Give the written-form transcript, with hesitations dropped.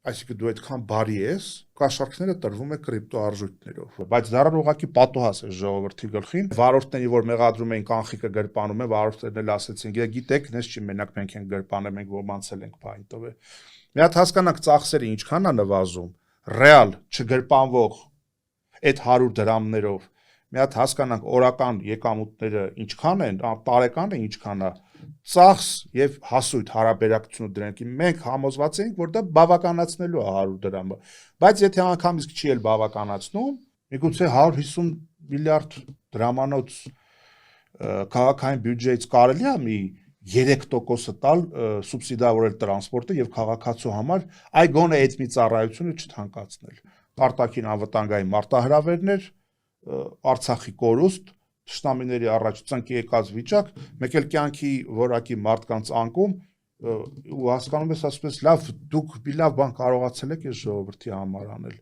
Այսինքն դու այդքան բարի ես, կաշառքները տրվում է կրիպտոարժույթներով, բայց դառան ուղղակի պատոհաս է ժողովրդի գլխին։ Վարորդների, որ մեղադրում էին կանխիկը գրպանում է, վարորդներն էլ ասեցին, գիտեք, նես չի, մենակ մենք ենք գրպանել, մենք ոմանցել ենք բային տվել։ Մի հատ հասկանանք ծախսերը ինչքան է նվազում, ռեալ չգրպանվող այդ 100 դրամներով, մի հատ հասկանանք օրական եկամուտները ինչքան են, տարեկանը ինչքան է, ծախս եւ հասույթ հարաբերակցությունը դրանք մենք համոզված ենք, որ դա բավականացնելու է 100 դրամը, բայց եթե անգամ իսկ չի էլ բավականացնում, միգուցե 150 միլիարդ դրամանոց քաղաքային բյուջեից կարելի է մի 3% տալ սուբսիդավորել տրանսպորտը եւ քաղաքացու համար այ գոնե այդ մի ծառայությունը չթանկացնել։ Արտաքին անվտանգային մարտահրավերներ, Արցախի կորուստ, թշնամիների առաջ ծնկի եկած վիճակ, մեկ էլ կյանքի որակի մարդկանց անկում ու հասկանում ես, ասում ես, լավ, դուք մի լավ բան կարողացել եք այս ժողովրդի համար անել։